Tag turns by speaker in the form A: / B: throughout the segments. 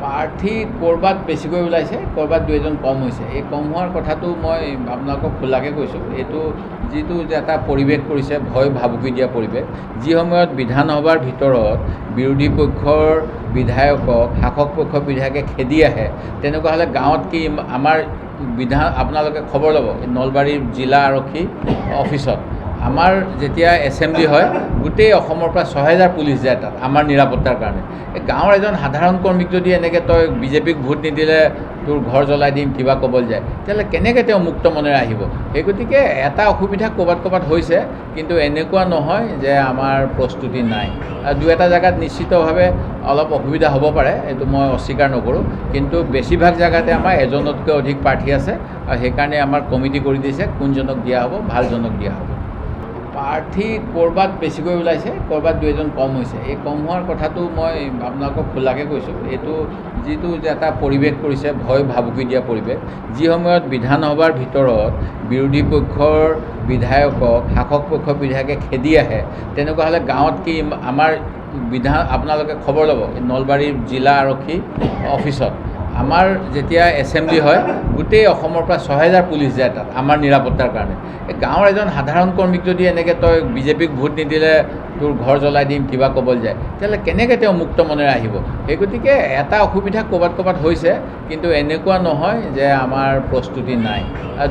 A: প্ৰাৰ্থী ক'ৰবাত বেছিকৈ ওলাইছে, ক'ৰবাত দুই এজন কম হৈছে। এই কম হোৱাৰ কথাটো মই আপোনালোকক খোলাকৈ কৈছোঁ। এইটো যিটো যে এটা পৰিৱেশ কৰিছে, ভয় ভাবুকি দিয়া পৰিৱেশ, যি সময়ত বিধানসভাৰ ভিতৰত বিৰোধী পক্ষৰ বিধায়কক শাসক পক্ষৰ বিধায়কে খেদি আহে, তেনেকুৱা হ'লে গাঁৱত কি আমাৰ আপোনালোকে খবৰ ল'ব নলবাৰী জিলা আৰক্ষী অফিচত আমাৰ যেতিয়া এছেম্বলি হয়, গোটেই অসমৰ পৰা ৬,০০০ পুলিচ যায় তাত আমাৰ নিৰাপত্তাৰ কাৰণে। এই গাঁৱৰ এজন সাধাৰণ কৰ্মীক যদি এনেকৈ তই বিজেপিক ভোট নিদিলে তোৰ ঘৰ জ্বলাই দিম কিবা ক'বলৈ যায়, তেতিয়াহ'লে কেনেকৈ তেওঁ মুক্ত মনেৰে আহিব? সেই গতিকে এটা অসুবিধা ক'ৰবাত হৈছে, কিন্তু এনেকুৱা নহয় যে আমাৰ প্ৰস্তুতি নাই। দুই এটা জেগাত নিশ্চিতভাৱে অলপ অসুবিধা হ'ব পাৰে, এইটো মই অস্বীকাৰ নকৰোঁ, কিন্তু বেছিভাগ জেগাতে আমাৰ এজনতকৈ অধিক প্ৰাৰ্থী আছে আৰু সেইকাৰণে আমাৰ কমিটি কৰি দিছে কোনজনক দিয়া হ'ব, ভালজনক দিয়া হ'ব। প্ৰাৰ্থী ক'ৰবাত বেছিকৈ ওলাইছে, ক'ৰবাত দুই এজন কম হৈছে। এই কম হোৱাৰ কথাটো মই আপোনালোকক খোলাকৈ কৈছোঁ। এইটো যিটো যে এটা পৰিৱেশ কৰিছে, ভয় ভাবুকি দিয়া পৰিৱেশ, যি সময়ত বিধানসভাৰ ভিতৰত বিৰোধী পক্ষৰ বিধায়কক শাসক পক্ষৰ বিধায়কে খেদি আহে, তেনেকুৱা হ'লে গাঁৱত কি আমাৰ আপোনালোকে খবৰ ল'ব নলবাৰী জিলা আৰক্ষী অফিচত আমাৰ যেতিয়া এছেম্বলি হয়, গোটেই অসমৰ পৰা ৬,০০০ পুলিচ যায় তাত আমাৰ নিৰাপত্তাৰ কাৰণে। এই গাঁৱৰ এজন সাধাৰণ কৰ্মীক যদি এনেকৈ তই বিজেপিক ভোট নিদিলে তোৰ ঘৰ জ্বলাই দিম কিবা ক'বলৈ যায়, তেতিয়াহ'লে কেনেকৈ তেওঁ মুক্ত মনেৰে আহিব? সেই গতিকে এটা অসুবিধা ক'ৰবাত হৈছে, কিন্তু এনেকুৱা নহয় যে আমাৰ প্ৰস্তুতি নাই।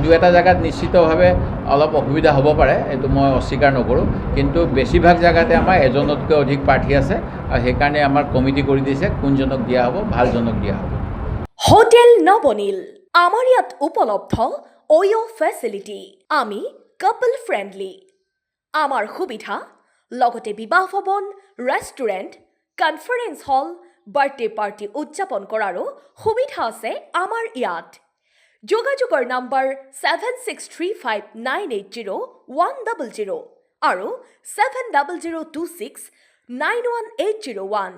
A: দুই এটা জেগাত নিশ্চিতভাৱে অলপ অসুবিধা হ'ব পাৰে, এইটো মই অস্বীকাৰ নকৰোঁ, কিন্তু বেছিভাগ জেগাতে আমাৰ এজনতকৈ অধিক প্ৰাৰ্থী আছে আৰু সেইকাৰণে আমাৰ কমিটি কৰি দিছে কোনজনক দিয়া হ'ব, ভালজনক দিয়া হ'ব।
B: হোটেল নবনীল আমাৰ ইয়াত উপলব্ধ ওয়ো ফেচিলিটি। আমি কাপল ফ্ৰেণ্ডলি। আমাৰ সুবিধা লগতে বিবাহ ভৱন, ৰেষ্টুৰেণ্ট, কনফাৰেন্স হল, বাৰ্থডে পাৰ্টি উদযাপন কৰাৰো সুবিধা আছে আমাৰ ইয়াত। যোগাযোগৰ নম্বৰ 7635980100 আৰু 7002691801।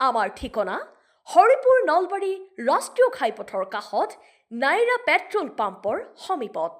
B: আমাৰ ঠিকনা হৰিপুৰ নলবাৰী ৰাষ্ট্ৰীয় ঘাইপথৰ কাষত নাইৰা পেট্ৰল পাম্পৰ সমীপত।